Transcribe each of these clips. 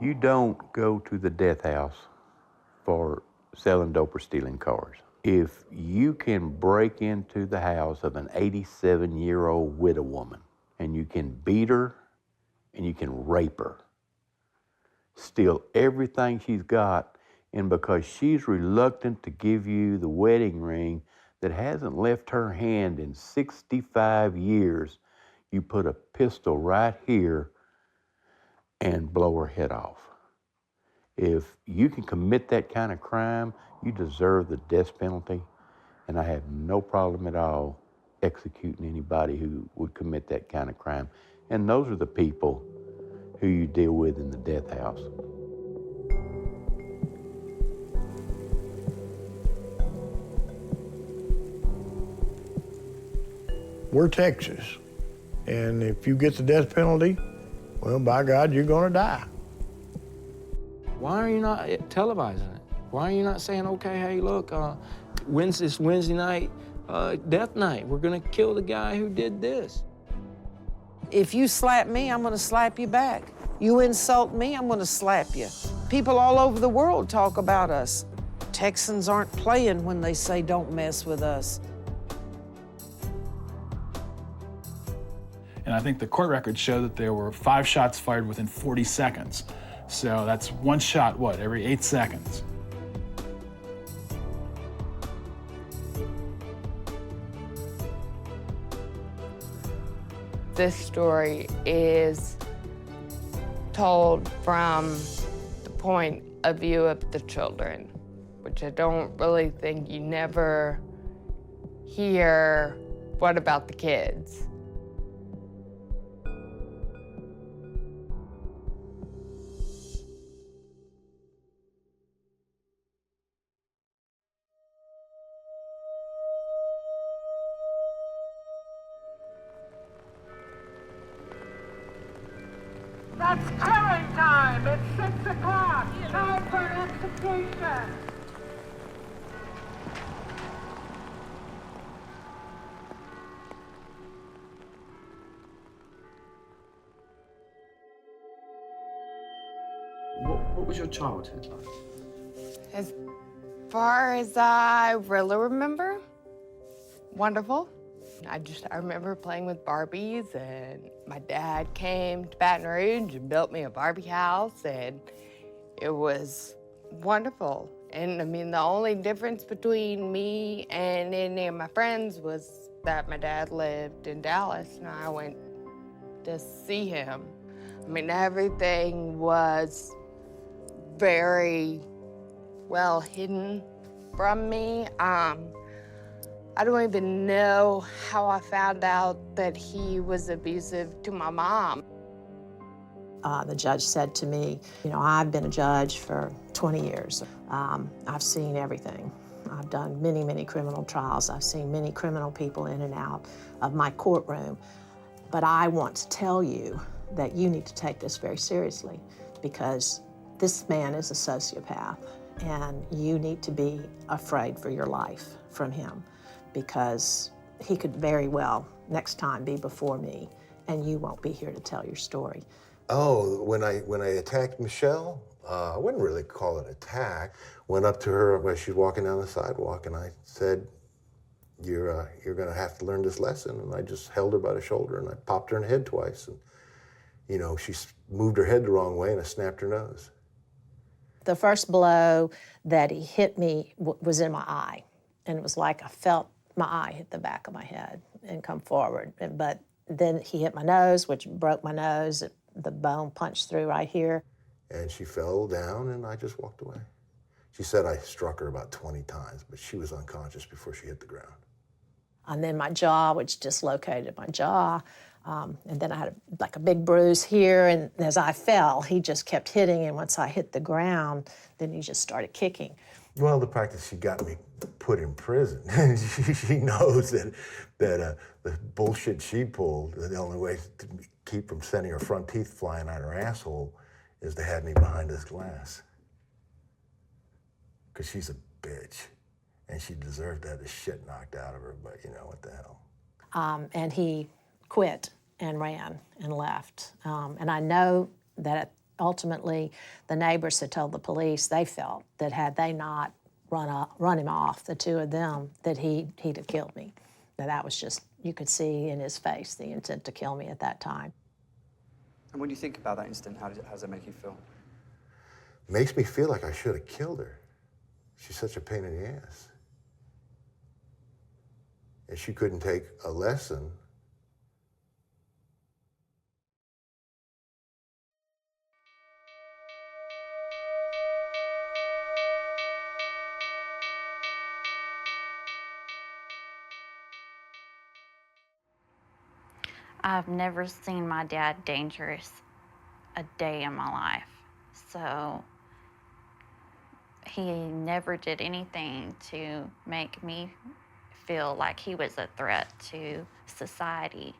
You don't go to the death house for selling dope or stealing cars. If you can break into the house of an 87-year-old widow woman and you can beat her and you can rape her, steal everything she's got, and because she's reluctant to give you the wedding ring that hasn't left her hand in 65 years, you put a pistol right here and blow her head off. If you can commit that kind of crime, you deserve the death penalty, and I have no problem at all executing anybody who would commit that kind of crime. And those are the people who you deal with in the death house. We're Texas, and if you get the death penalty, well, by God, you're gonna die. Why are you not televising it? Why are you not saying, okay, hey, look, Wednesday night, death night. We're gonna kill the guy who did this. If you slap me, I'm gonna slap you back. You insult me, I'm gonna slap you. People all over the world talk about us. Texans aren't playing when they say don't mess with us. And I think the court records show that there were 5 shots fired within 40 seconds. So that's one shot, what, every 8 seconds? This story is told from the point of view of the children, which I don't really think you never hear, what about the kids? That's killing time. It's 6 o'clock. Time for an execution. What was your childhood like? As far as I really remember, wonderful. I remember playing with Barbies, and my dad came to Baton Rouge and built me a Barbie house, and it was wonderful. And I mean, the only difference between me and any of my friends was that my dad lived in Dallas and I went to see him. I mean, everything was very well hidden from me. I don't even know how I found out that he was abusive to my mom. The judge said to me, you know, I've been a judge for 20 years. I've seen everything. I've done many, many criminal trials. I've seen many criminal people in and out of my courtroom. But I want to tell you that you need to take this very seriously because this man is a sociopath and you need to be afraid for your life from him because he could very well next time be before me and you won't be here to tell your story. Oh, when I attacked Michelle, I wouldn't really call it attack. Went up to her while she was walking down the sidewalk and I said, you're gonna have to learn this lesson. And I just held her by the shoulder and I popped her in the head twice. And, you know, she moved her head the wrong way and I snapped her nose. The first blow that he hit me was in my eye. And it was like I felt my eye hit the back of my head and come forward. But then he hit my nose, which broke my nose. The bone punched through right here. And she fell down and I just walked away. She said I struck her about 20 times, but she was unconscious before she hit the ground. And then my jaw, which dislocated my jaw. And then I had like a big bruise here. And as I fell, he just kept hitting. And once I hit the ground, then he just started kicking. Well, the fact that she got me put in prison, she knows that the bullshit she pulled, the only way to keep from sending her front teeth flying out her asshole is to have me behind this glass. Because she's a bitch, and she deserved to have the shit knocked out of her, but you know, what the hell. And he quit and ran and left. And I know that Ultimately, the neighbors had told the police they felt that had they not run him off, the two of them, that he'd have killed me. That was just, you could see in his face the intent to kill me at that time. And when you think about that incident, how does it make you feel? Makes me feel like I should have killed her. She's such a pain in the ass. And she couldn't take a lesson. I've never seen my dad dangerous a day in my life. So he never did anything to make me feel like he was a threat to society.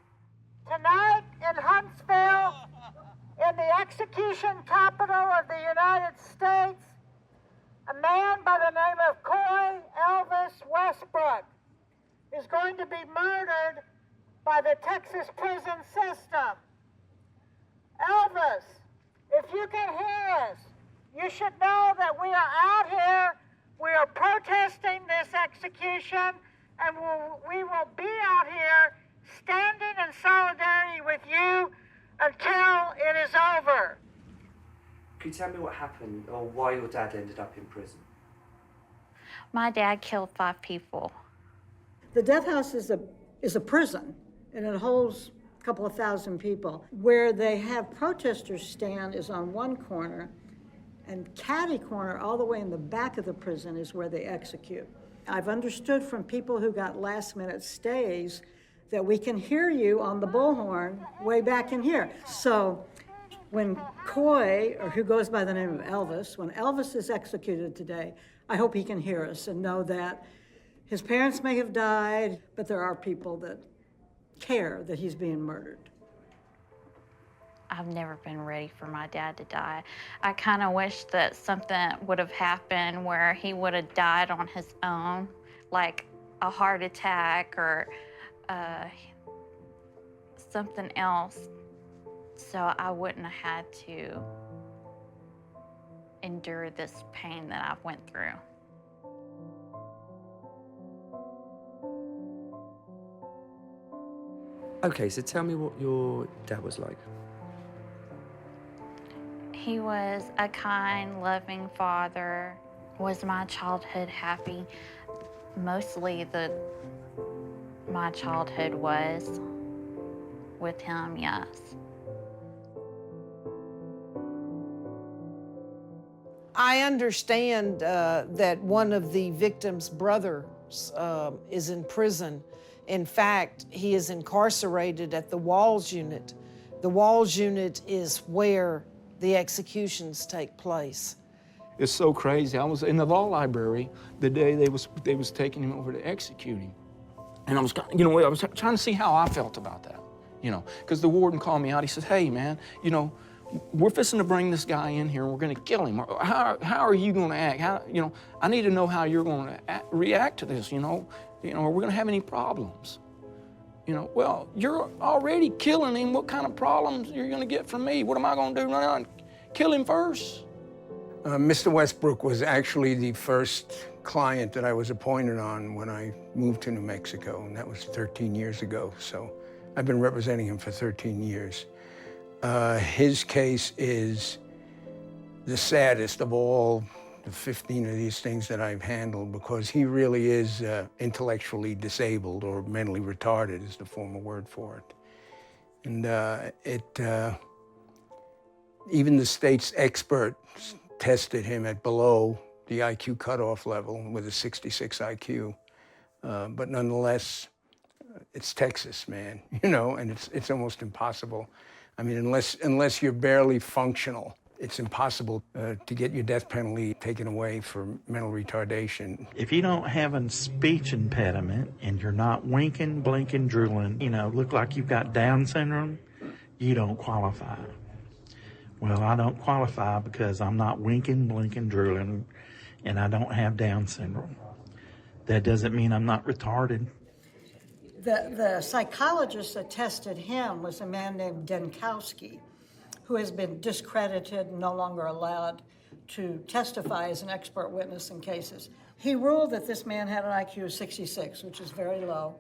Tonight in Huntsville, in the execution capital of the United States, a man by the name of Coy Elvis Westbrook is going to be murdered by the Texas prison system. Elvis, if you can hear us, you should know that we are out here, we are protesting this execution, and we will be out here standing in solidarity with you until it is over. Can you tell me what happened or why your dad ended up in prison? My dad killed 5 people. The Death House is a prison, and it holds a couple of thousand people. Where they have protesters stand is on one corner, and catty corner all the way in the back of the prison is where they execute. I've understood from people who got last-minute stays that we can hear you on the bullhorn way back in here. So when Coy, or who goes by the name of Elvis, when Elvis is executed today, I hope he can hear us and know that his parents may have died, but there are people that care that he's being murdered. I've never been ready for my dad to die. I kind of wish that something would have happened where he would have died on his own, like a heart attack or something else, so I wouldn't have had to endure this pain that I've went through. Okay, so tell me what your dad was like. He was a kind, loving father. Was my childhood happy? Mostly my childhood was with him, yes. I understand that one of the victim's brothers is in prison. In fact, he is incarcerated at the Walls Unit. The Walls Unit is where the executions take place. It's so crazy. I was in the law library the day they was taking him over to execute him. And I was, I was trying to see how I felt about that, because the warden called me out. He says, hey, man, we're fixing to bring this guy in here and we're gonna kill him. How are you gonna act? I need to know how you're gonna react to this, are we gonna have any problems? Well, you're already killing him. What kind of problems you're gonna get from me? What am I gonna do? Run out and kill him first? Mr. Westbrook was actually the first client that I was appointed on when I moved to New Mexico, and that was 13 years ago. So I've been representing him for 13 years. His case is the saddest of all the 15 of these things that I've handled, because he really is intellectually disabled, or mentally retarded is the formal word for it. And even the state's experts tested him at below the IQ cutoff level with a 66 IQ. But nonetheless, it's Texas, man, and it's almost impossible. I mean, unless you're barely functional, it's impossible to get your death penalty taken away for mental retardation. If you don't have a speech impediment and you're not winking, blinking, drooling, look like you've got Down syndrome, you don't qualify. Well, I don't qualify because I'm not winking, blinking, drooling, and I don't have Down syndrome. That doesn't mean I'm not retarded. The psychologist that tested him was a man named Denkowski. who has been discredited and no longer allowed to testify as an expert witness in cases. He ruled that this man had an IQ of 66, which is very low.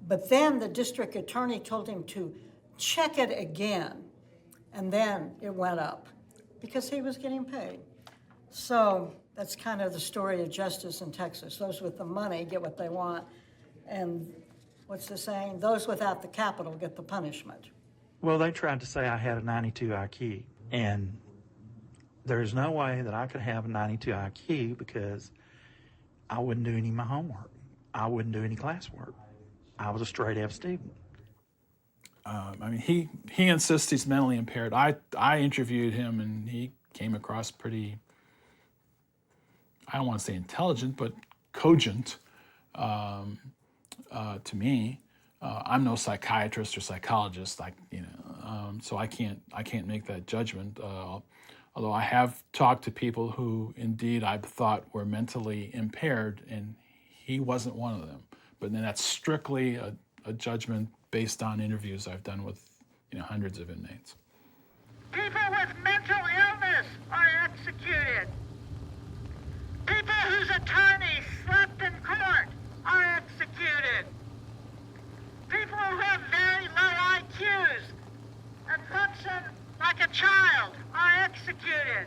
But then the district attorney told him to check it again, and then it went up because he was getting paid. So that's kind of the story of justice in Texas. Those with the money get what they want, and what's the saying? Those without the capital get the punishment. Well, they tried to say I had a 92 IQ, and there's no way that I could have a 92 IQ because I wouldn't do any of my homework. I wouldn't do any classwork. I was a straight F student. I mean, he insists he's mentally impaired. I interviewed him, and he came across pretty, I don't want to say intelligent, but cogent to me. I'm no psychiatrist or psychologist, so I can't make that judgment. Although I have talked to people who indeed I thought were mentally impaired, and he wasn't one of them. But then that's strictly a judgment based on interviews I've done with hundreds of inmates. People with mental illness are executed. People whose attorneys slept in court are executed. People who have very low IQs and function like a child are executed.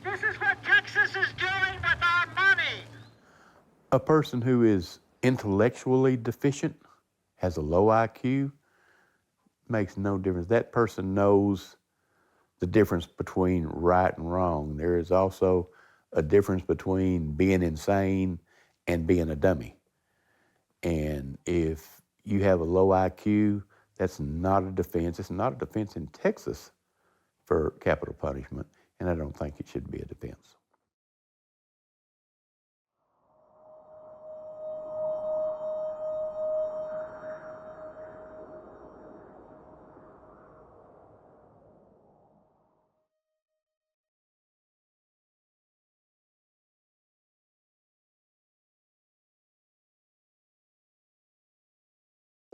This is what Texas is doing with our money. A person who is intellectually deficient, has a low IQ, makes no difference. That person knows the difference between right and wrong. There is also a difference between being insane and being a dummy. And if you have a low IQ, that's not a defense. It's not a defense in Texas for capital punishment, and I don't think it should be a defense.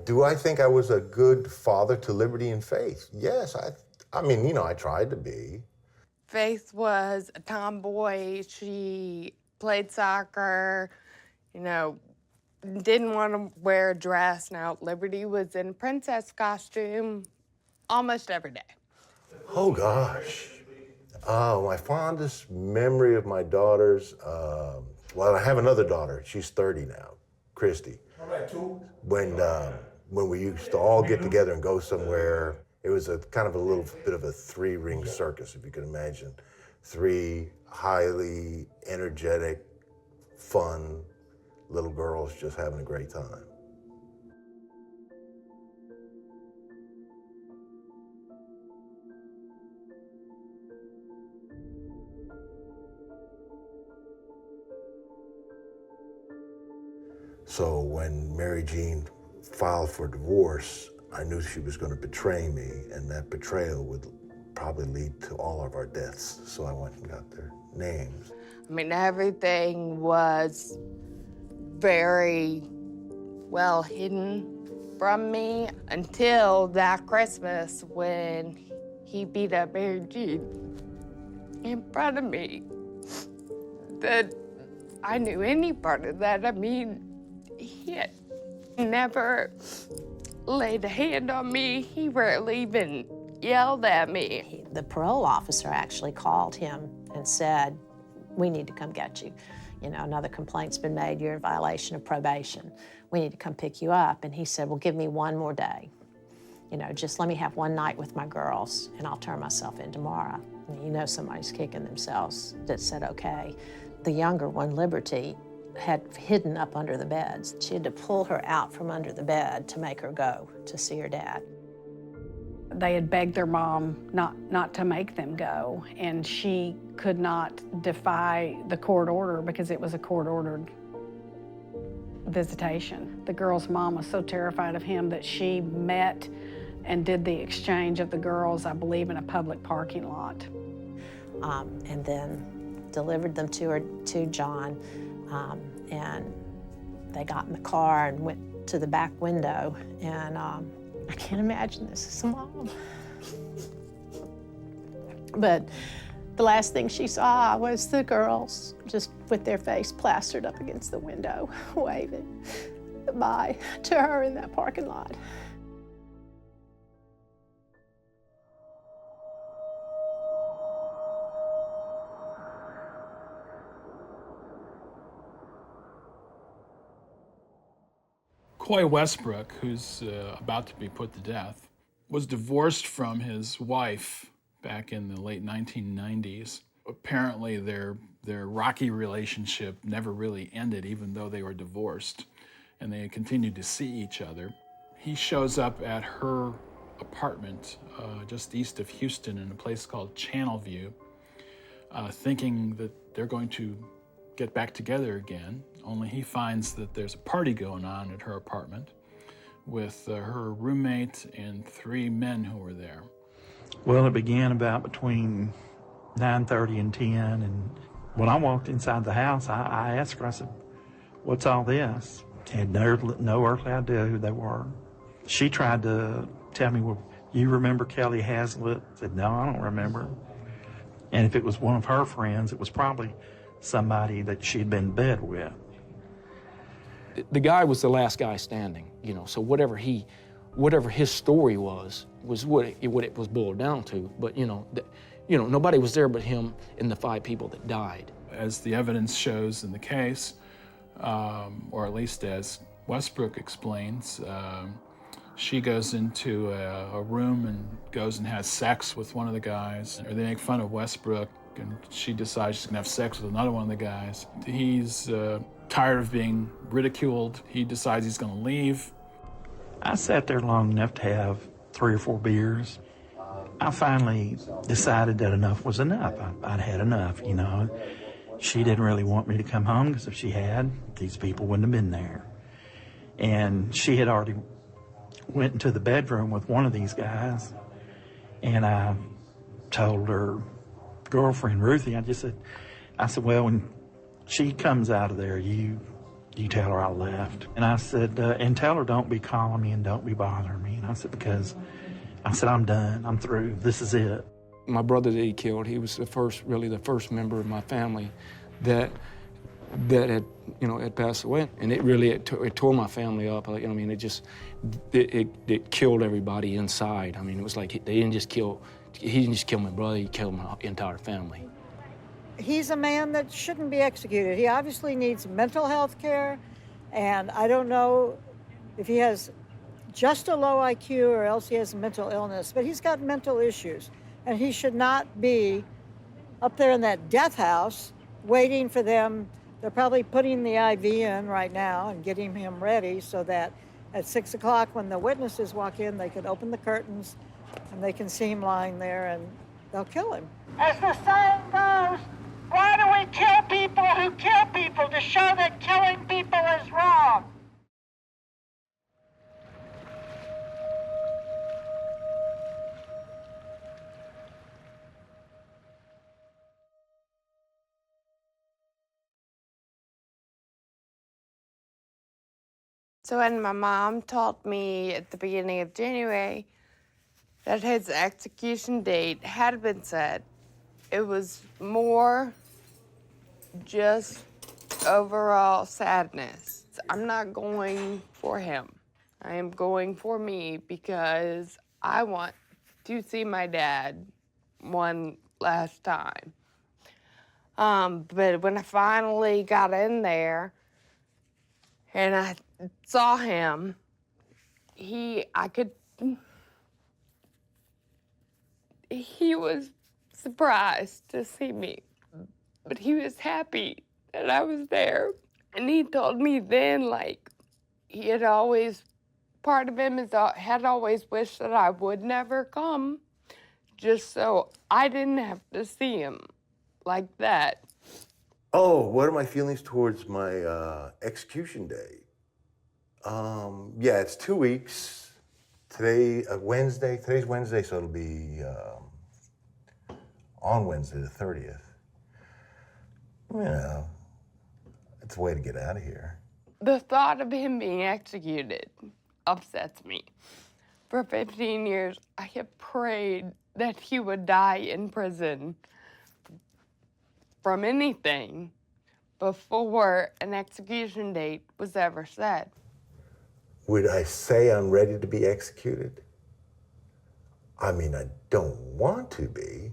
Do I think I was a good father to liberty and faith? Yes, I mean, I tried to be. Faith was a tomboy. She played soccer, didn't want to wear a dress. Now, Liberty was in princess costume almost every day. Oh, gosh. My fondest memory of my daughters, well, I have another daughter. She's 30 now, Christy. All right, two. When we used to all get together and go somewhere, it was a kind of a little bit of a three-ring circus, if you can imagine. Three highly energetic, fun little girls just having a great time. So when Mary Jean filed for divorce, I knew she was going to betray me, and that betrayal would probably lead to all of our deaths. So I went and got their names. I mean, everything was very well hidden from me until that Christmas when he beat up Mary Jean in front of me. That I knew any part of that. I mean, he had never laid a hand on me. He rarely even yelled at me. The parole officer actually called him and said, "We need to come get you. Another complaint's been made. You're in violation of probation. We need to come pick you up." And he said, "Well, give me one more day. Just let me have one night with my girls, and I'll turn myself in tomorrow." And somebody's kicking themselves that said, okay. The younger one, Liberty, had hidden up under the beds. She had to pull her out from under the bed to make her go to see her dad. They had begged their mom not to make them go, and she could not defy the court order because it was a court-ordered visitation. The girl's mom was so terrified of him that she met and did the exchange of the girls, I believe, in a public parking lot. And then delivered them to John, and they got in the car and went to the back window, and I can't imagine this as a mom. But the last thing she saw was the girls just with their face plastered up against the window, waving goodbye to her in that parking lot. Coy Westbrook, who's about to be put to death, was divorced from his wife back in the late 1990s. Apparently their rocky relationship never really ended, even though they were divorced, and they continued to see each other. He shows up at her apartment just east of Houston in a place called Channelview, thinking that they're going to get back together again, only he finds that there's a party going on at her apartment with her roommate and 3 men who were there. Well, it began about between 9:30 and 10, and when I walked inside the house, I asked her, I said, "What's all this?" Had no earthly idea who they were. She tried to tell me, "Well, you remember Kelly Hazlitt?" I said, "No, I don't remember." And if it was one of her friends, it was probably somebody that she'd been in bed with. The guy was the last guy standing, you know, so whatever his story was what it was boiled down to. But, you know, nobody was there but him and the 5 people that died. As the evidence shows in the case, or at least as Westbrook explains, she goes into a room and goes and has sex with one of the guys. Or they make fun of Westbrook, and she decides she's gonna have sex with another one of the guys. He's tired of being ridiculed. He decides he's gonna leave. I sat there long enough to have 3 or 4 beers. I finally decided that enough was enough. I'd had enough, you know. She didn't really want me to come home, because if she had, these people wouldn't have been there. And she had already went into the bedroom with one of these guys, and I told her girlfriend, Ruthie, I said, "Well, when she comes out of there, you tell her I left." And I said, "And tell her don't be calling me and don't be bothering me." And I said, because I'm done, I'm through, this is it. My brother that he killed, he was the first member of my family that had passed away. And it really, it tore my family up. I mean, it killed everybody inside. I mean, it was like he didn't just kill my brother, he killed my entire family. He's a man that shouldn't be executed. He obviously needs mental health care, and I don't know if he has just a low IQ or else he has a mental illness, but he's got mental issues, and he should not be up there in that death house waiting for them. They're probably putting the IV in right now and getting him ready so that at 6 o'clock when the witnesses walk in, they can open the curtains and they can see him lying there and they'll kill him. As the saying goes, why do we kill people who kill people? To show that killing people is wrong. So when my mom told me at the beginning of January that his execution date had been set, it was more just overall sadness. I'm not going for him. I am going for me because I want to see my dad one last time. But when I finally got in there and I saw him, he was surprised to see me, but he was happy that I was there. And he told me then, like, he had always, part of him had always wished that I would never come, just so I didn't have to see him like that. Oh, what are my feelings towards my execution date? Yeah, it's 2 weeks. Today, Wednesday. Today's Wednesday, so it'll be on Wednesday the 30th. You know, it's a way to get out of here. The thought of him being executed upsets me. For 15 years, I have prayed that he would die in prison from anything before an execution date was ever set. Would I say I'm ready to be executed? I mean, I don't want to be,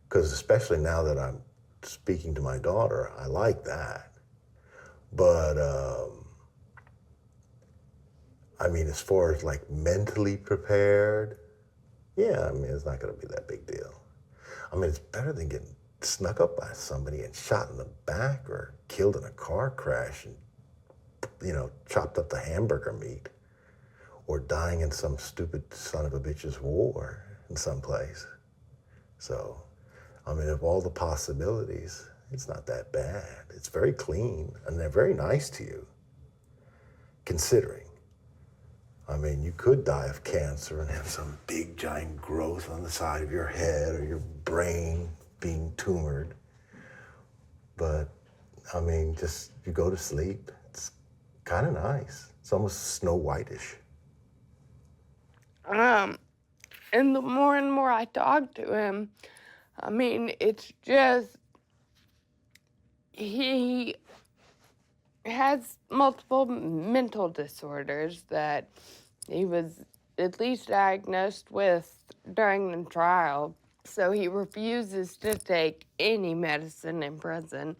because especially now that I'm speaking to my daughter, I like that. But, I mean, as far as like mentally prepared, yeah, I mean, it's not gonna be that big deal. I mean, it's better than getting snuck up by somebody and shot in the back or killed in a car crash and, you know, chopped up the hamburger meat, or dying in some stupid son of a bitch's war in some place. So, I mean, of all the possibilities, it's not that bad. It's very clean, and they're very nice to you, considering. I mean, you could die of cancer and have some big giant growth on the side of your head or your brain being tumored. But, I mean, just you go to sleep. It's kind of nice. It's almost Snow White-ish. And the more and more I talk to him, I mean, it's just, he has multiple mental disorders that he was at least diagnosed with during the trial. So he refuses to take any medicine in prison.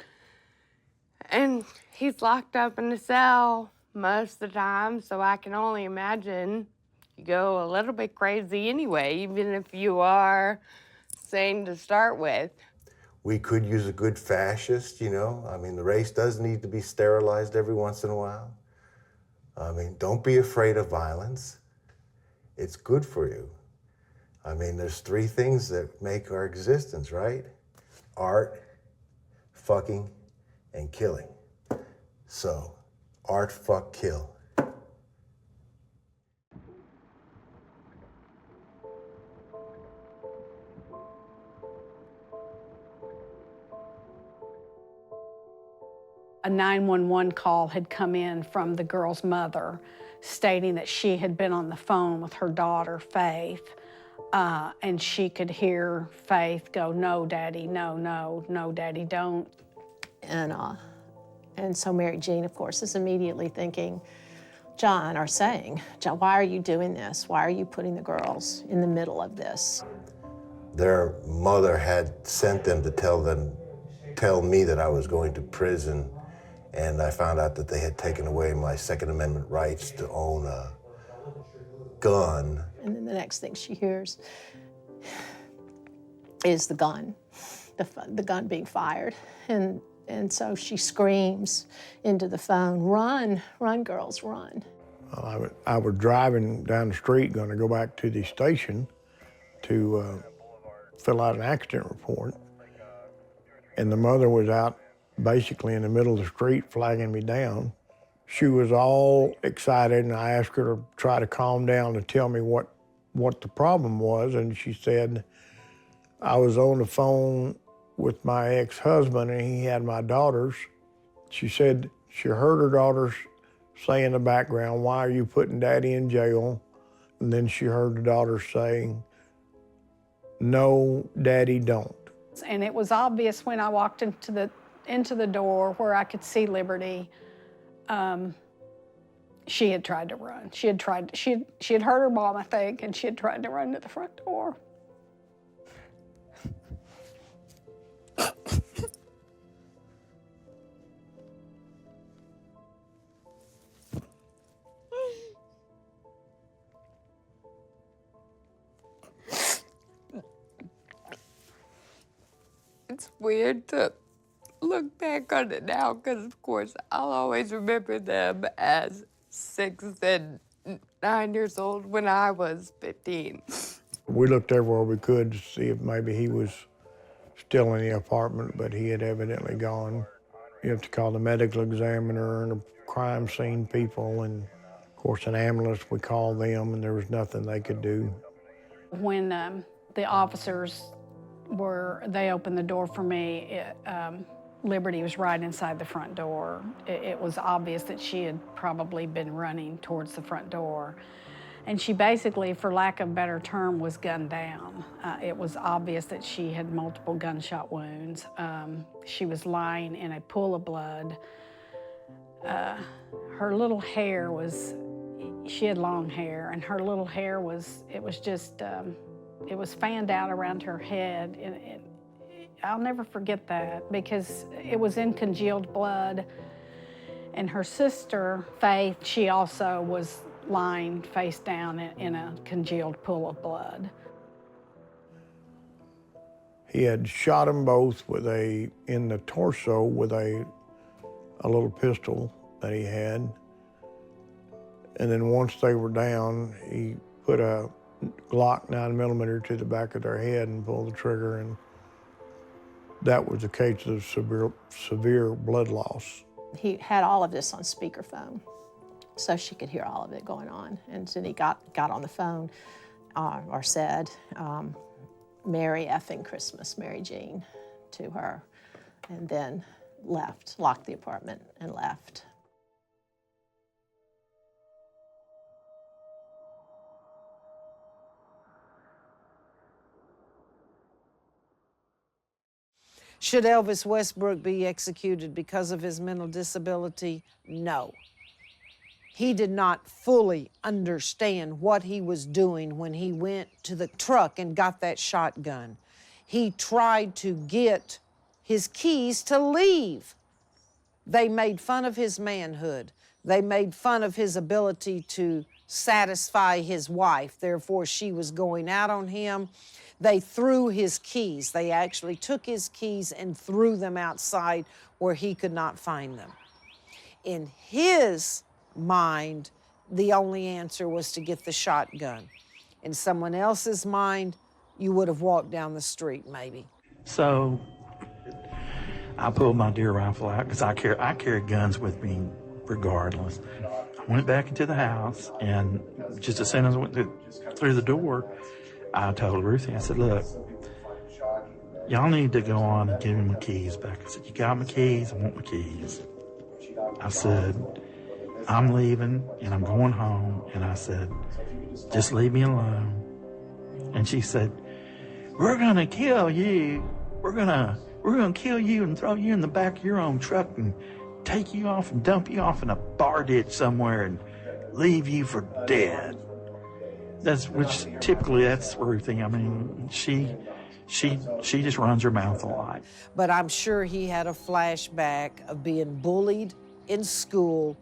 And he's locked up in a cell most of the time, so I can only imagine you go a little bit crazy anyway, even if you are sane to start with. We could use a good fascist, you know? I mean, the race does need to be sterilized every once in a while. I mean, don't be afraid of violence. It's good for you. I mean, there's three things that make our existence, right? Art, fucking, and killing. So, art, fuck, kill. A 911 call had come in from the girl's mother stating that she had been on the phone with her daughter, Faith, and she could hear Faith go, "No, Daddy, no, no, no, Daddy, don't." And so Mary Jean, of course, is immediately thinking, John, or saying, John, why are you doing this? Why are you putting the girls in the middle of this? Their mother had sent them to tell me that I was going to prison, and I found out that they had taken away my Second Amendment rights to own a gun. And then the next thing she hears is the gun, the gun being fired. And so she screams into the phone, "Run, run, girls, run." I was driving down the street, going to go back to the station to fill out an accident report. And the mother was out basically in the middle of the street flagging me down. She was all excited, and I asked her to try to calm down and tell me what the problem was. And she said, I was on the phone with my ex-husband, and he had my daughters. She said she heard her daughters say in the background, "Why are you putting Daddy in jail?" And then she heard the daughters saying, "No, Daddy, don't." And it was obvious when I walked into the door where I could see Liberty. She had tried to run. She had heard her mom, I think, and she had tried to run to the front door. It's weird to look back on it now because, of course, I'll always remember them as 6 and 9 years old when I was 15. We looked everywhere we could to see if maybe he was still in the apartment, but he had evidently gone. You have to call the medical examiner and the crime scene people, and of course an ambulance, we called them, and there was nothing they could do. When the officers they opened the door for me, Liberty was right inside the front door. It was obvious that she had probably been running towards the front door. And she basically, for lack of a better term, was gunned down. It was obvious that she had multiple gunshot wounds. She was lying in a pool of blood. Her little hair was, she had long hair, and her little hair was, it was just, it was fanned out around her head. And I'll never forget that because it was in congealed blood. And her sister, Faith, she also was lying face down in a congealed pool of blood. He had shot them both with in the torso with a little pistol that he had. And then once they were down, he put a Glock 9mm to the back of their head and pulled the trigger, and that was a case of severe blood loss. He had all of this on speakerphone, so she could hear all of it going on. And then he got on the phone, or said, Merry effing Christmas, Mary Jean, to her, and then left, locked the apartment and left. Should Elvis Westbrook be executed because of his mental disability? No. He did not fully understand what he was doing when he went to the truck and got that shotgun. He tried to get his keys to leave. They made fun of his manhood. They made fun of his ability to satisfy his wife. Therefore, she was going out on him. They threw his keys. They actually took his keys and threw them outside where he could not find them. In his mind, the only answer was to get the shotgun. In someone else's mind, you would have walked down the street, maybe. So I pulled my deer rifle out because I carry guns with me regardless. I went back into the house, and just as soon as I went through the door, I told Ruthie, I said, look, y'all need to go on and give me my keys back. I said, you got my keys? I want my keys. I said, I'm leaving and I'm going home. And I said, just leave me alone. And she said, we're gonna kill you. We're gonna kill you and throw you in the back of your own truck and take you off and dump you off in a bar ditch somewhere and leave you for dead. Which typically that's Ruthie. I mean, she just runs her mouth a lot. But I'm sure he had a flashback of being bullied in school.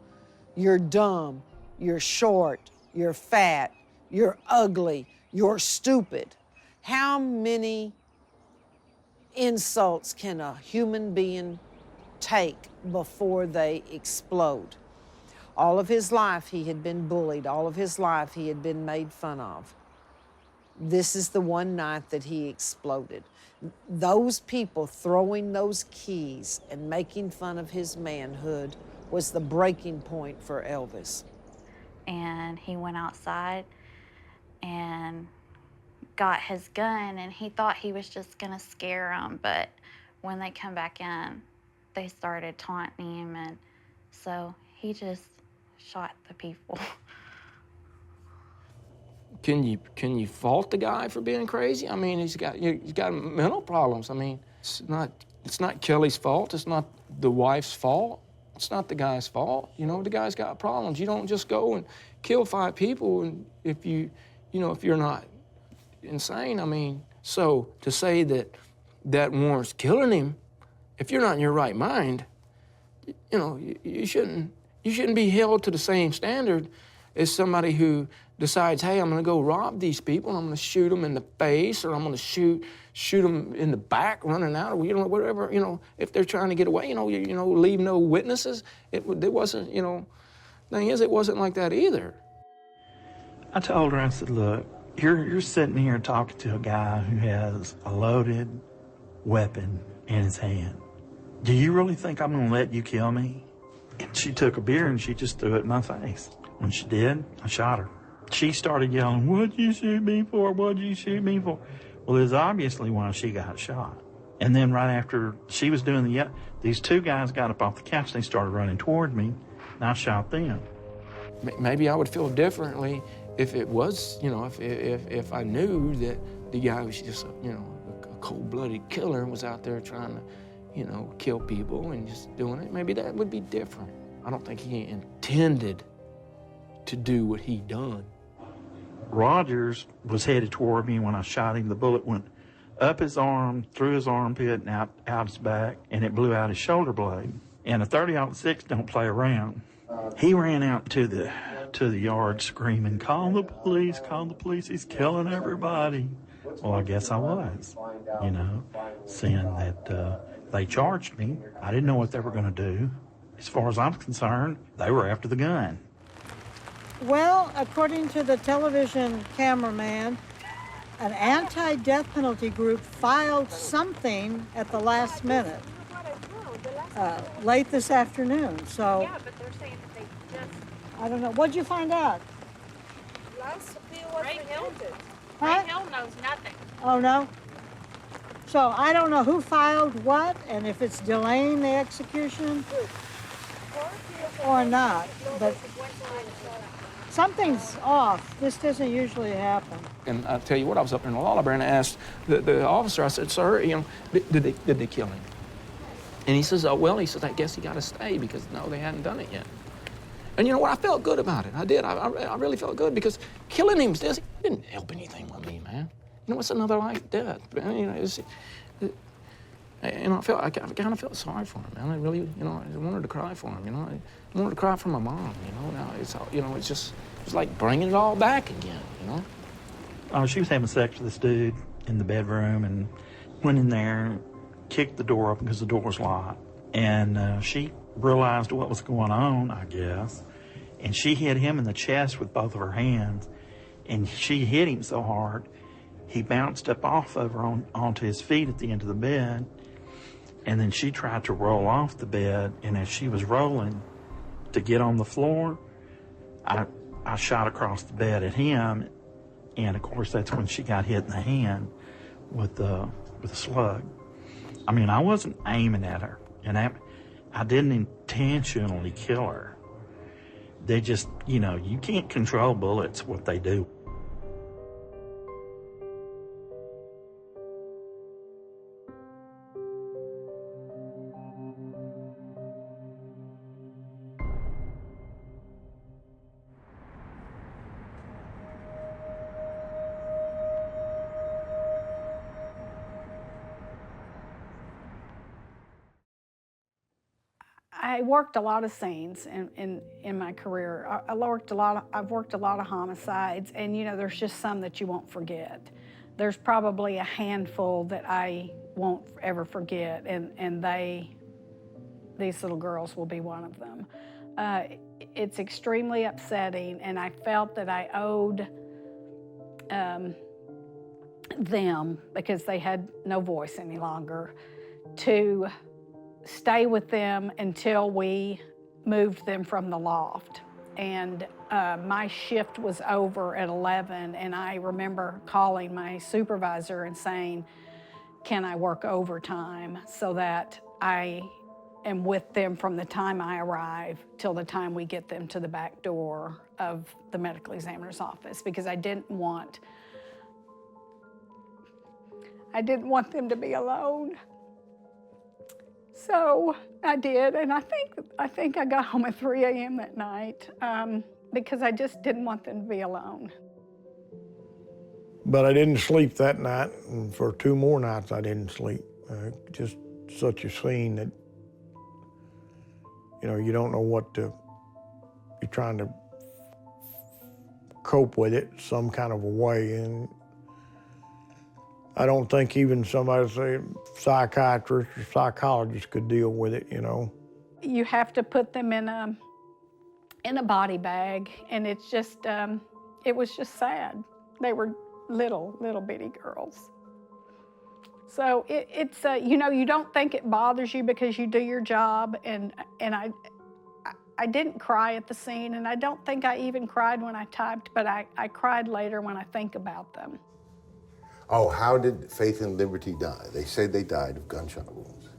You're dumb, you're short, you're fat, you're ugly, you're stupid. How many insults can a human being take before they explode? All of his life he had been bullied. All of his life he had been made fun of. This is the one night that he exploded. Those people throwing those keys and making fun of his manhood was the breaking point for Elvis. And he went outside and got his gun, and he thought he was just gonna scare them, but when they come back in, they started taunting him, and so he just shot the people. Can you fault the guy for being crazy? I mean, he's got mental problems. I mean, it's not Kelly's fault. It's not the wife's fault. It's not the guy's fault. You know, the guy's got problems. You don't just go and kill 5 people, and if you're not insane. I mean, so to say that warrants killing him, if you're not in your right mind, you know, you shouldn't be held to the same standard as somebody who decides, hey, I'm gonna go rob these people, and I'm gonna shoot them in the face, or I'm gonna shoot them in the back running out, or whatever, if they're trying to get away, leave no witnesses. It wasn't, thing is, it wasn't like that either. I told her, I said, look, you're sitting here talking to a guy who has a loaded weapon in his hand. Do you really think I'm gonna let you kill me? And she took a beer and she just threw it in my face. When she did, I shot her. She started yelling, what'd you shoot me for? What'd you shoot me for? Well, there's obviously why she got shot. And then right after she was doing these 2 guys got up off the couch, they started running toward me, and I shot them. Maybe I would feel differently if it was, you know, if I knew that the guy was just, you know, a cold-blooded killer and was out there trying to, you know, kill people and just doing it, maybe that would be different. I don't think he intended to do what he done. Rogers was headed toward me when I shot him. The bullet went up his arm, through his armpit, and out his back, and it blew out his shoulder blade. And a .30-06 don't play around. He ran out to the yard screaming, call the police, he's killing everybody. Well, I guess I was, you know, seeing that they charged me. I didn't know what they were going to do. As far as I'm concerned, they were after the gun. Well, according to the television cameraman, an anti-death penalty group filed something at the last minute, late this afternoon. So, yeah, but they're saying that they just... I don't know. What'd you find out? Last appeal was rejected. Huh? Ray Hill knows nothing. Oh, no? So I don't know who filed what and if it's delaying the execution or not, but something's off. This doesn't usually happen. And I tell you what, I was up in the law library and I asked the officer, I said, sir, you know, did they kill him? And he says, oh, well, he says, I guess he got to stay because, no, they hadn't done it yet. And you know what? I felt good about it. I did. I really felt good because killing him didn't help anything with me, man. You know, it's another life death. You know, and I kind of felt sorry for him, man. I really, you know, I wanted to cry for him. You know, I wanted to cry for my mom. You know, now it's, you know, it's like bringing it all back again. You know. She was having sex with this dude in the bedroom and went in there, kicked the door open because the door was locked, and she realized what was going on, I guess, and she hit him in the chest with both of her hands, and she hit him so hard he bounced up off of her onto his feet at the end of the bed, and then she tried to roll off the bed, and as she was rolling to get on the floor, I shot across the bed at him, and of course that's when she got hit in the hand with a slug. I mean, I wasn't aiming at her, and I didn't intentionally kill her. They just, you know, you can't control bullets, what they do. I worked a lot of scenes in my career. I've worked a lot of homicides, and you know, there's just some that you won't forget. There's probably a handful that I won't ever forget, and these little girls will be one of them. It's extremely upsetting, and I felt that I owed them, because they had no voice any longer, to stay with them until we moved them from the loft. And my shift was over at 11, and I remember calling my supervisor and saying, can I work overtime so that I am with them from the time I arrive till the time we get them to the back door of the medical examiner's office, because I didn't want them to be alone. So I did, and I think I got home at 3 a.m. that night because I just didn't want them to be alone. But I didn't sleep that night, and for 2 more nights I didn't sleep. Just such a scene that, you know, you don't know what to, you're trying to cope with it some kind of a way, and I don't think even somebody, say, psychiatrist or psychologist could deal with it, you know. You have to put them in a body bag, and it's just, it was just sad. They were little bitty girls. So it's you know, you don't think it bothers you because you do your job, and I didn't cry at the scene, and I don't think I even cried when I typed, but I cried later when I think about them. Oh, how did Faith and Liberty die? They said they died of gunshot wounds.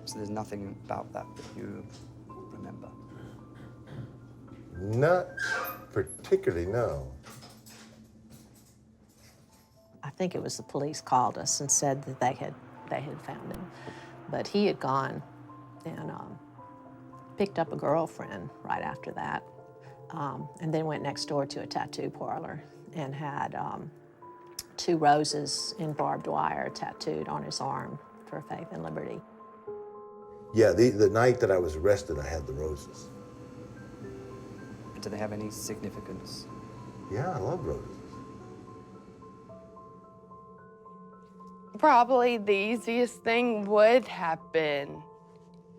So there's nothing about that you remember? Not particularly, no. I think it was the police called us and said that they had found him. But he had gone and picked up a girlfriend right after that, and then went next door to a tattoo parlor and had 2 roses in barbed wire tattooed on his arm for faith and liberty. Yeah, the night that I was arrested, I had the roses. Do they have any significance? Yeah, I love roses. Probably the easiest thing would have been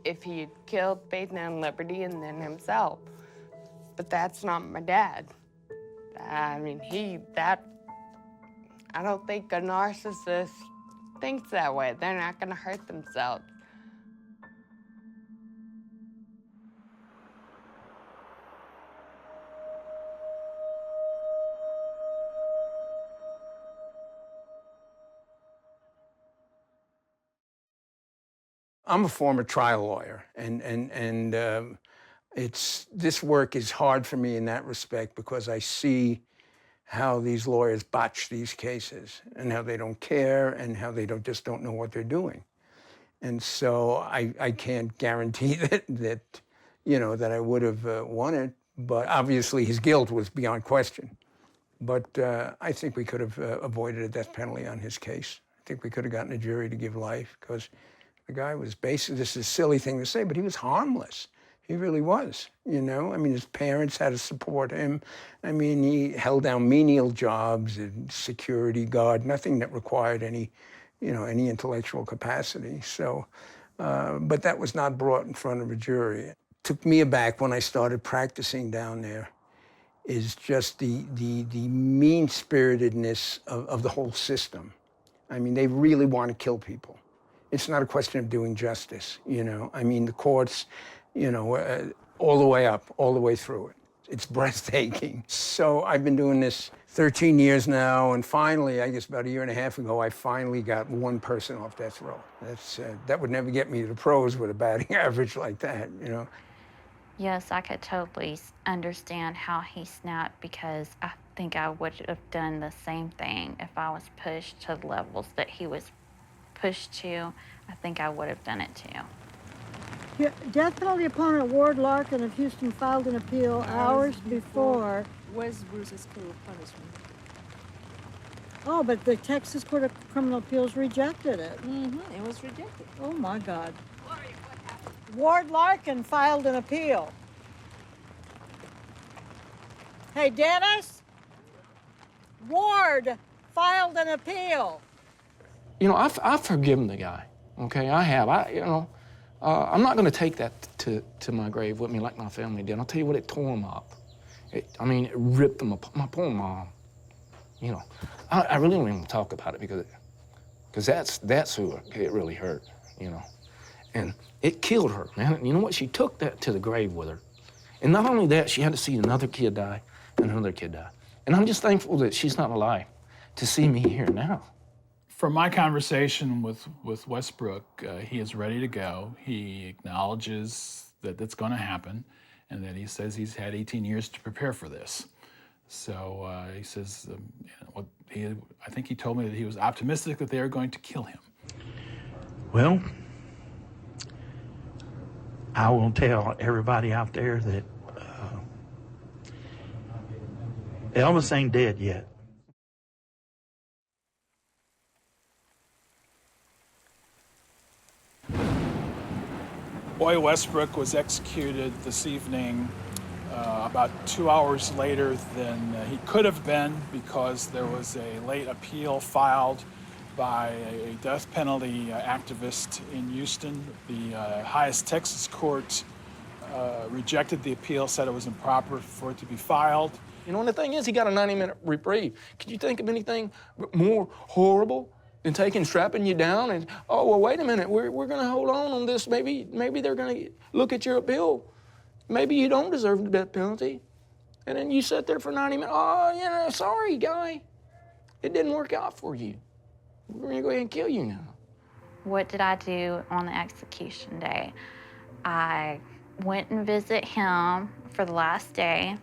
if he had killed Faith and Liberty and then himself. But that's not my dad. I mean, I don't think a narcissist thinks that way. They're not gonna hurt themselves. I'm a former trial lawyer, and this work is hard for me in that respect because I see how these lawyers botch these cases and how they don't care and how they just don't know what they're doing. And so I can't guarantee that I would have won it, but obviously his guilt was beyond question. But I think we could have avoided a death penalty on his case. I think we could have gotten a jury to give life because the guy was basically, this is a silly thing to say, but he was harmless. He really was, I mean, his parents had to support him. I mean, he held down menial jobs, security guard, nothing that required any intellectual capacity. So, but that was not brought in front of a jury. It took me aback when I started practicing down there is just the mean-spiritedness of the whole system. I mean, they really want to kill people. It's not a question of doing justice, I mean, the courts, all the way up, all the way through it. It's breathtaking. So I've been doing this 13 years now, and finally, I guess about a year and a half ago, I finally got one person off death row. That would never get me to the pros with a batting average like that, Yes, I could totally understand how he snapped because I think I would have done the same thing if I was pushed to the levels that he was pushed to. I think I would have done it too. Yeah, death penalty opponent Ward Larkin of Houston filed an appeal hours before. Where's Bruce's cruel punishment? Oh, but the Texas Court of Criminal Appeals rejected it. It was rejected. Oh, my God. Ward Larkin filed an appeal. Hey, Dennis? Ward filed an appeal. I've forgiven the guy, okay? I have. I'm not going to take that to my grave with me like my family did. I'll tell you what, it tore them up. It ripped them apart. My poor mom, I really don't even talk about it because that's who it really hurt, And it killed her, man. And you know what? She took that to the grave with her. And not only that, she had to see another kid die and another kid die. And I'm just thankful that she's not alive to see me here now. From my conversation with Westbrook, he is ready to go. He acknowledges that that's going to happen and that he says he's had 18 years to prepare for this. So he says, I think he told me that he was optimistic that they are going to kill him. Well, I will tell everybody out there that Elvis ain't dead yet. Boy Westbrook was executed this evening about 2 hours later than he could have been because there was a late appeal filed by a death penalty activist in Houston. The highest Texas court rejected the appeal, said it was improper for it to be filed. And the thing is, he got a 90-minute reprieve. Could you think of anything more horrible than strapping you down and, oh, well, wait a minute, we're going to hold on this. Maybe they're going to look at your appeal. Maybe you don't deserve the death penalty. And then you sit there for 90 minutes. Oh, sorry, guy. It didn't work out for you. We're going to go ahead and kill you now. What did I do on the execution day? I went and visit him for the last day.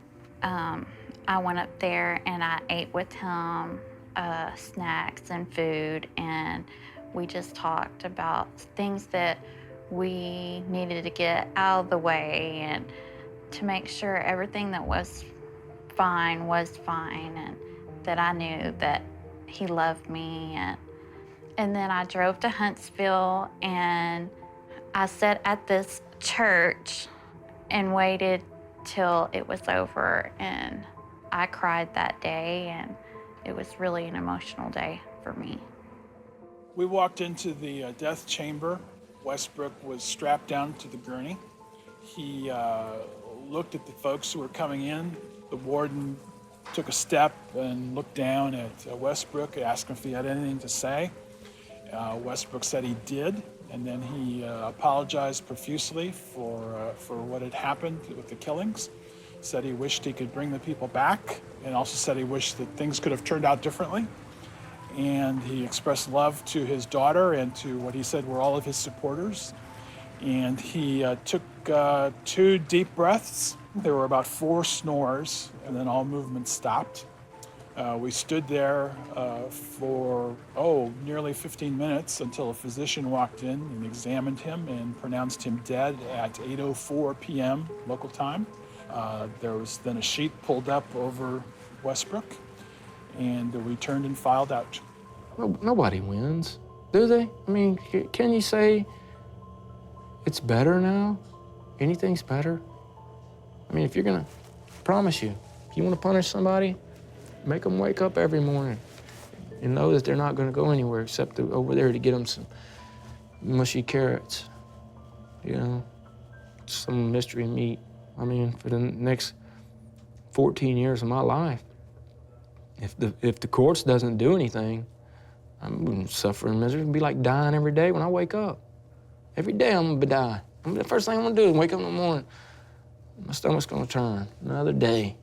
I went up there and I ate with him snacks and food, and we just talked about things that we needed to get out of the way and to make sure everything that was fine, and that I knew that he loved me. And then I drove to Huntsville, and I sat at this church and waited till it was over, and I cried that day, and it was really an emotional day for me. We walked into the death chamber. Westbrook was strapped down to the gurney. He looked at the folks who were coming in. The warden took a step and looked down at Westbrook, asked him if he had anything to say. Westbrook said he did, and then he apologized profusely for what had happened with the killings. Said he wished he could bring the people back, and also said he wished that things could have turned out differently. And he expressed love to his daughter and to what he said were all of his supporters. And he took 2 deep breaths. There were about 4 snores, and then all movement stopped. We stood there for, nearly 15 minutes until a physician walked in and examined him and pronounced him dead at 8:04 p.m. local time. There was then a sheet pulled up over Westbrook, and we turned and filed out. Nobody wins, do they? I mean, can you say it's better now? Anything's better? I mean, if you're gonna, promise you, if you wanna punish somebody, make them wake up every morning and know that they're not gonna go anywhere except over there to get them some mushy carrots, you know, some mystery meat. I mean, for the next 14 years of my life, if the courts doesn't do anything, I'm suffering misery. It'd be like dying every day when I wake up. Every day I'm gonna be dying. The first thing I'm gonna do is wake up in the morning. My stomach's gonna turn. Another day.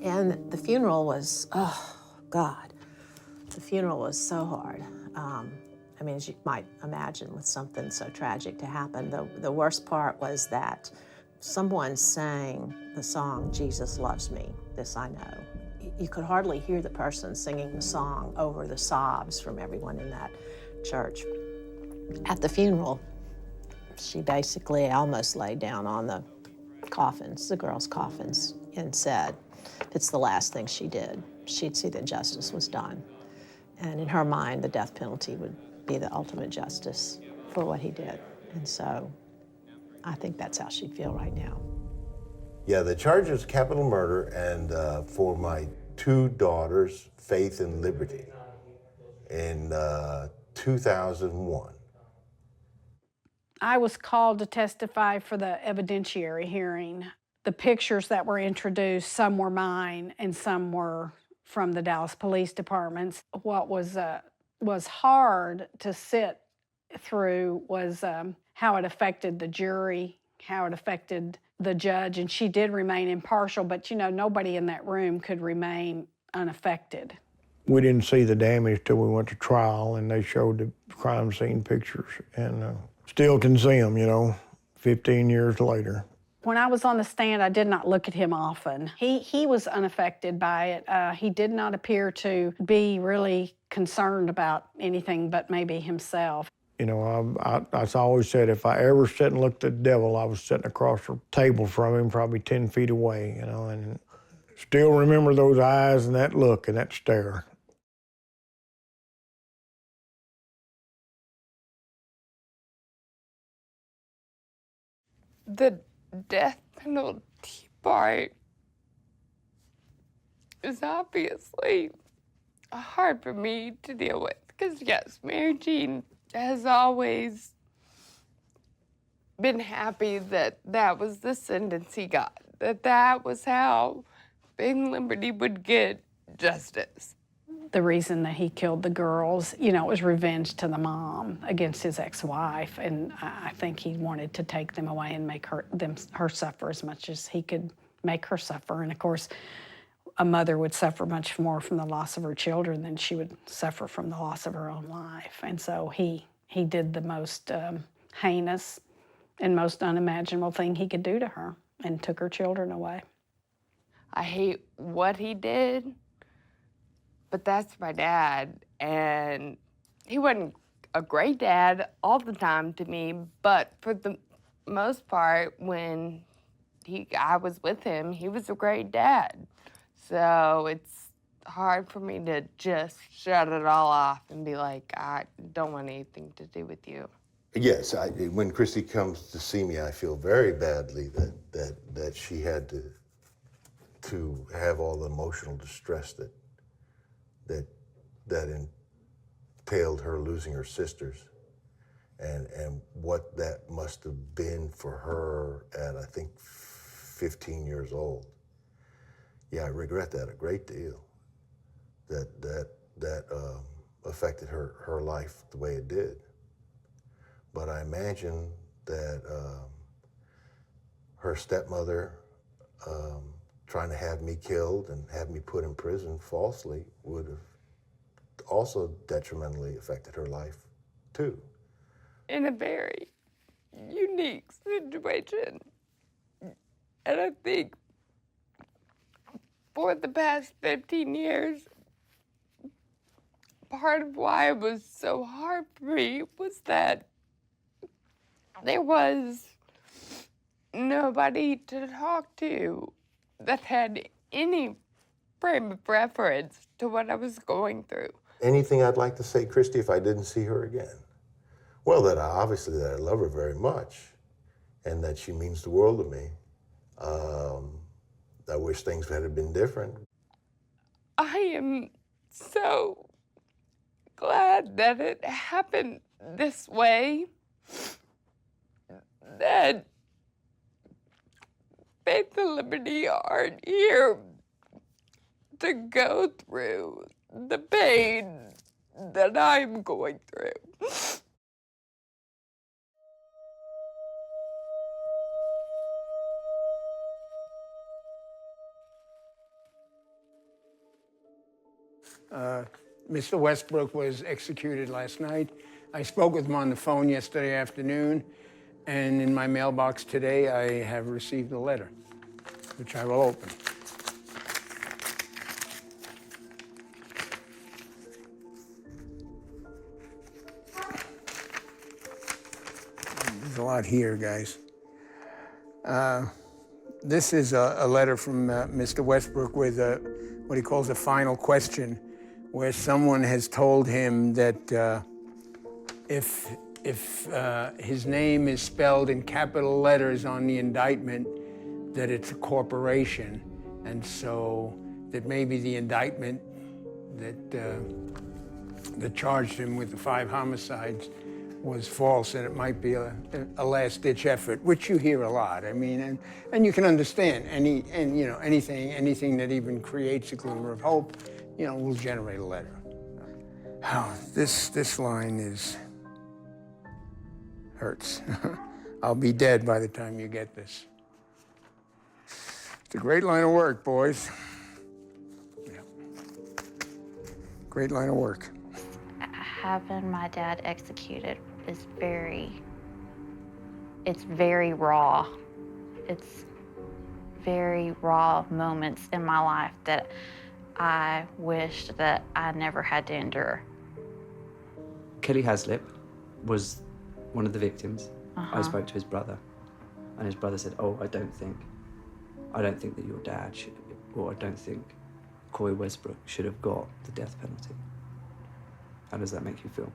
And the funeral was, oh, God. The funeral was so hard. I mean, as you might imagine, with something so tragic to happen, the worst part was that someone sang the song, Jesus Loves Me, This I Know. You could hardly hear the person singing the song over the sobs from everyone in that church. At the funeral, she basically almost laid down on the coffins, the girls' coffins, and said if it's the last thing she did, she'd see that justice was done. And in her mind, the death penalty would be the ultimate justice for what he did. And so I think that's how she'd feel right now. Yeah, the charge is capital murder, and for my 2 daughters, Faith and Liberty, in 2001. I was called to testify for the evidentiary hearing. The pictures that were introduced, some were mine and some were from the Dallas Police Departments. What was hard to sit through was how it affected the jury, how it affected the judge, and she did remain impartial, but you know, nobody in that room could remain unaffected. We didn't see the damage till we went to trial, and they showed the crime scene pictures, and still can see them, you know, 15 years later. When I was on the stand, I did not look at him often. He was unaffected by it. He did not appear to be really concerned about anything but maybe himself. You know, I always said if I ever sit and looked at the devil, I was sitting across the table from him, probably 10 feet away, you know, and still remember those eyes and that look and that stare. The death penalty part is obviously hard for me to deal with because, yes, Mary Jean has always been happy that that was the sentence he got, that was how Big Liberty would get justice. The reason that he killed the girls, you know, it was revenge to the mom against his ex-wife, and I think he wanted to take them away and make her suffer as much as he could make her suffer. And of course, a mother would suffer much more from the loss of her children than she would suffer from the loss of her own life. And so he did the most heinous and most unimaginable thing he could do to her and took her children away. I hate what he did, but that's my dad. And he wasn't a great dad all the time to me, but for the most part, when I was with him, he was a great dad. So it's hard for me to just shut it all off and be like, I don't want anything to do with you. Yes, when Christy comes to see me, I feel very badly that she had to have all the emotional distress that entailed her losing her sisters, and what that must have been for her at, I think, 15 years old. Yeah, I regret that a great deal. That affected her life the way it did. But I imagine that her stepmother trying to have me killed and have me put in prison falsely would have also detrimentally affected her life, too. In a very unique situation. And I think for the past 15 years, part of why it was so hard for me was that there was nobody to talk to that had any frame of reference to what I was going through. Anything I'd like to say, Christy, if I didn't see her again? Well, obviously that I love her very much and that she means the world to me. I wish things had been different. I am so glad that it happened this way, that Faith and Liberty aren't here to go through the pain that I'm going through. Mr. Westbrook was executed last night. I spoke with him on the phone yesterday afternoon, and in my mailbox today I have received a letter, which I will open. There's a lot here, guys. This is a letter from Mr. Westbrook with what he calls a final question, where someone has told him that if his name is spelled in capital letters on the indictment, that it's a corporation, and so that maybe the indictment that charged him with the 5 homicides was false, and it might be a last-ditch effort, which you hear a lot. I mean, and you can understand anything that even creates a glimmer of hope, will generate a letter. Oh, this line hurts. I'll be dead by the time you get this. It's a great line of work, boys. Yeah. Great line of work. Having my dad executed is it's very raw. It's very raw moments in my life that I wish that I never had to endure. Kelly Haslip was one of the victims. I spoke to his brother, and his brother said, "Oh, I don't think that your dad should, or I don't think Coy Westbrook should have got the death penalty." How does that make you feel?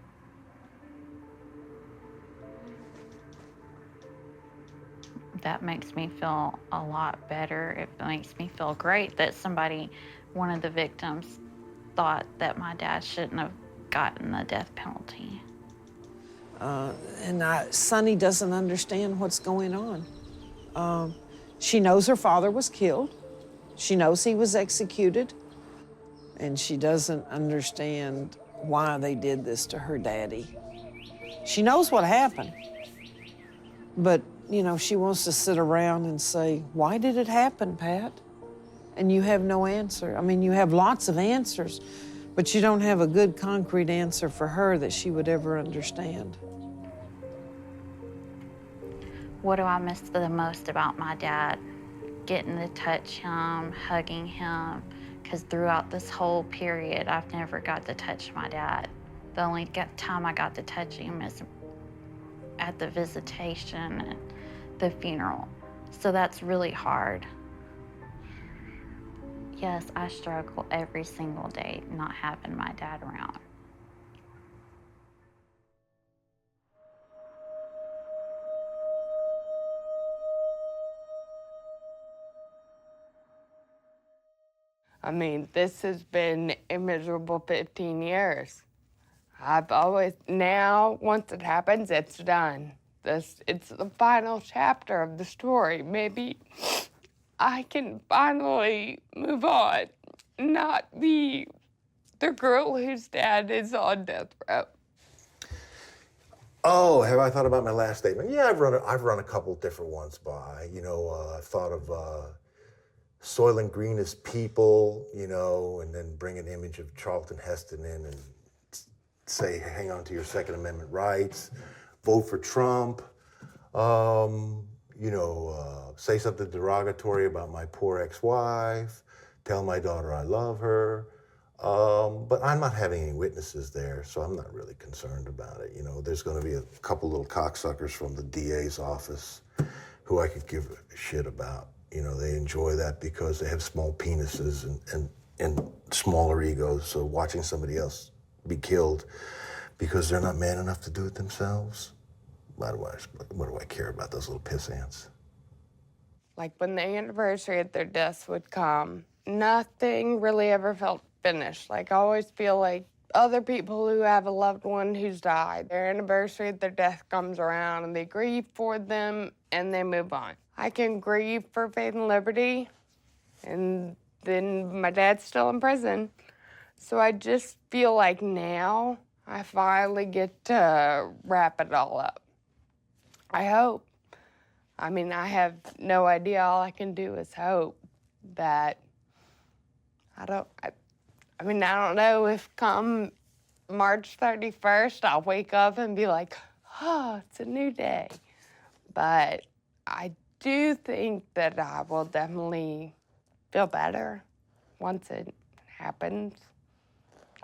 That makes me feel a lot better. It makes me feel great that one of the victims, thought that my dad shouldn't have gotten the death penalty. Sonny doesn't understand what's going on. She knows her father was killed. She knows he was executed. And she doesn't understand why they did this to her daddy. She knows what happened. But, she wants to sit around and say, why did it happen, Pat? and you have no answer. I mean, you have lots of answers, but you don't have a good concrete answer for her that she would ever understand. What do I miss the most about my dad? Getting to touch him, hugging him, because throughout this whole period, I've never got to touch my dad. The only time I got to touch him is at the visitation and the funeral. So that's really hard. Yes, I struggle every single day not having my dad around. I mean, this has been a miserable 15 years. I've always, now, once it happens, it's done. It's the final chapter of the story. Maybe I can finally move on, not be the girl whose dad is on death row. Oh, have I thought about my last statement? Yeah, I've run a couple different ones by. I've thought of Soylent Green as people, and then bring an image of Charlton Heston in and say, hang on to your Second Amendment rights, vote for Trump, say something derogatory about my poor ex-wife, tell my daughter I love her. But I'm not having any witnesses there, so I'm not really concerned about it. There's going to be a couple little cocksuckers from the DA's office who I could give a shit about. They enjoy that because they have small penises and smaller egos. So watching somebody else be killed because they're not man enough to do it themselves, what do I care about those little piss ants? Like when the anniversary of their deaths would come, nothing really ever felt finished. Like I always feel like other people who have a loved one who's died, their anniversary of their death comes around and they grieve for them and they move on. I can grieve for Faith and Liberty, and then my dad's still in prison. So I just feel like now I finally get to wrap it all up. I hope. I mean, I have no idea. All I can do is hope that I don't know if come March 31st, I'll wake up and be like, oh, it's a new day. But I do think that I will definitely feel better once it happens.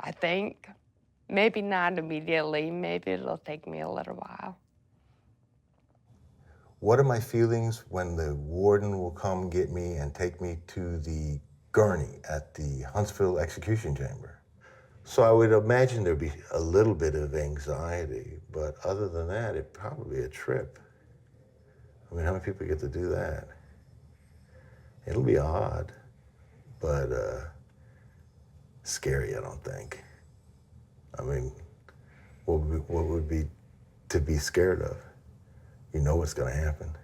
I think. Maybe not immediately. Maybe it'll take me a little while. What are my feelings when the warden will come get me and take me to the gurney at the Huntsville execution chamber? So I would imagine there'd be a little bit of anxiety, but other than that, it'd probably be a trip. I mean, how many people get to do that? It'll be odd, but scary, I don't think. I mean, what would be to be scared of? You know what's gonna happen.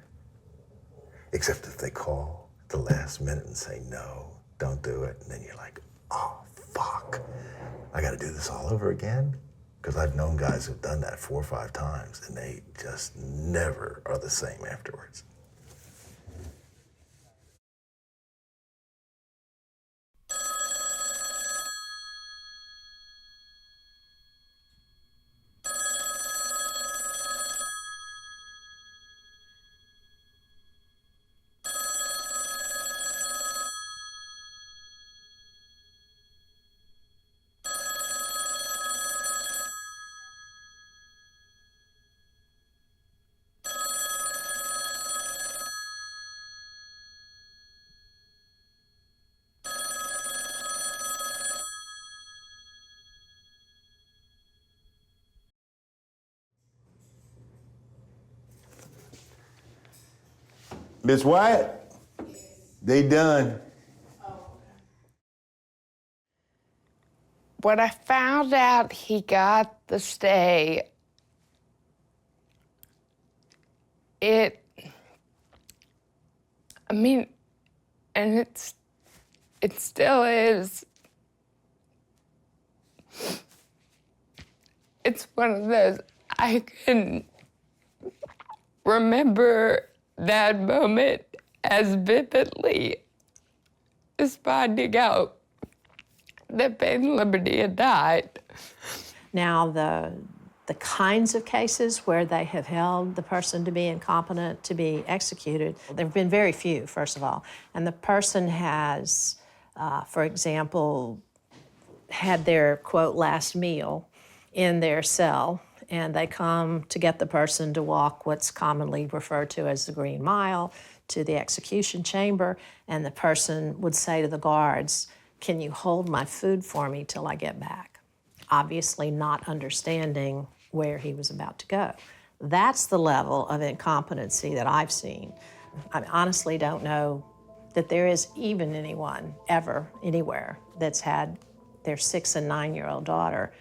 Except if they call at the last minute and say, no, don't do it. And then you're like, oh, fuck. I gotta do this all over again? Because I've known guys who've done that 4 or 5 times and they just never are the same afterwards. Miss Wyatt, they done. When I found out he got the stay, it still is. It's one of those, I can remember that moment as vividly was finding out that Faith and Liberty had died. Now, the kinds of cases where they have held the person to be incompetent to be executed, there have been very few, first of all. And the person has, for example, had their, quote, last meal in their cell, and they come to get the person to walk what's commonly referred to as the Green Mile to the execution chamber, and the person would say to the guards, "Can you hold my food for me till I get back?" Obviously not understanding where he was about to go. That's the level of incompetency that I've seen. I honestly don't know that there is even anyone ever, anywhere, that's had their 6- and 9-year-old daughter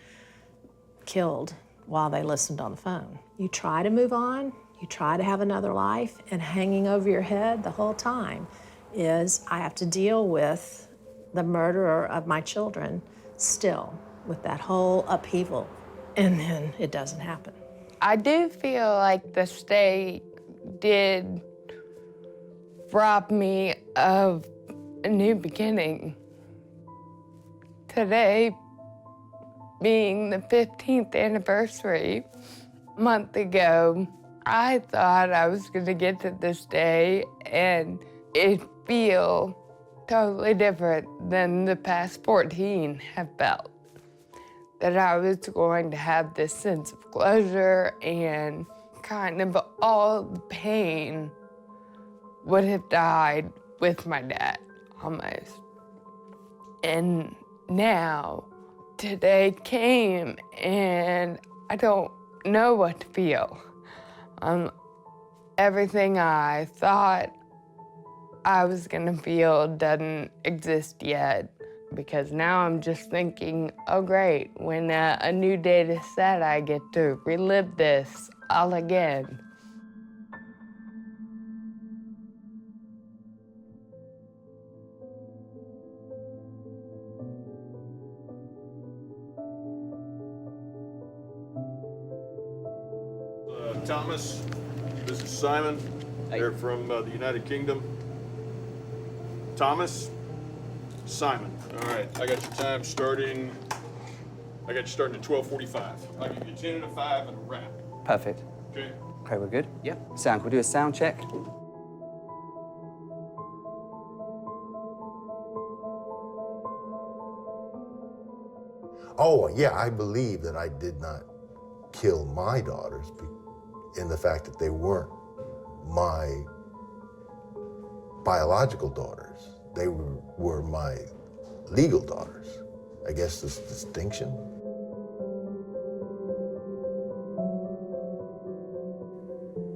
killed while they listened on the phone. You try to move on, you try to have another life, and hanging over your head the whole time is, I have to deal with the murderer of my children still, with that whole upheaval, and then it doesn't happen. I do feel like the state did rob me of a new beginning. Today being the 15th anniversary, a month ago, I thought I was gonna get to this day and it feel totally different than the past 14 have felt. That I was going to have this sense of closure and kind of all the pain would have died with my dad, almost. And now, today came and I don't know what to feel. Everything I thought I was gonna feel doesn't exist yet, because now I'm just thinking, oh great, when a new date is set, I get to relive this all again. Thomas, this is Simon. They're from the United Kingdom. Thomas, Simon. All right, I got your time starting. I got you starting at 12:45. I'll give you 10 and a 5 and a wrap. Perfect. Okay. Okay, we're good? Yep. Sound, can we do a sound check? Oh, yeah, I believe that I did not kill my daughters in the fact that they weren't my biological daughters. They were my legal daughters. I guess this distinction.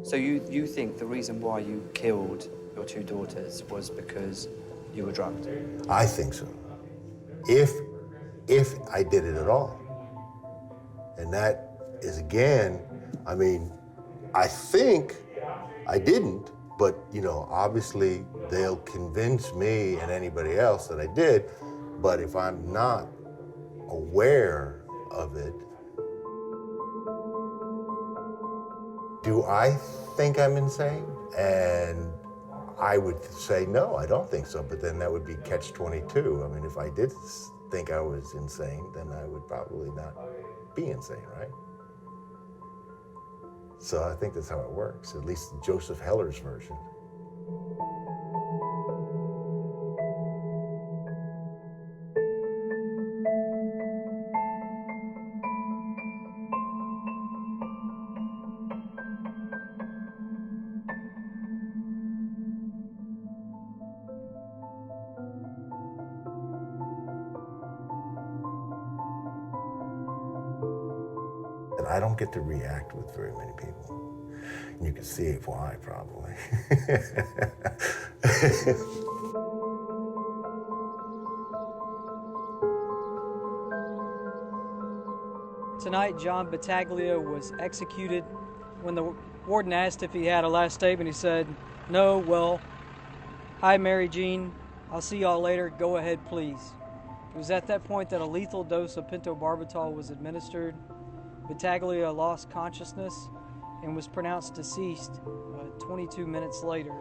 So you think the reason why you killed your two daughters was because you were drugged? I think so. If I did it at all. And that is, again, I mean, I think I didn't, but, you know, obviously they'll convince me and anybody else that I did, but if I'm not aware of it, do I think I'm insane? And I would say, no, I don't think so, but then that would be catch-22. I mean, if I did think I was insane, then I would probably not be insane, right? So I think that's how it works, at least Joseph Heller's version. And I don't get to react with very many people. And you can see why, probably. Tonight, John Battaglia was executed. When the warden asked if he had a last statement, he said, "No, well, hi, Mary Jean. I'll see y'all later. Go ahead, please." It was at that point that a lethal dose of pentobarbital was administered. Battaglia lost consciousness and was pronounced deceased 22 minutes later.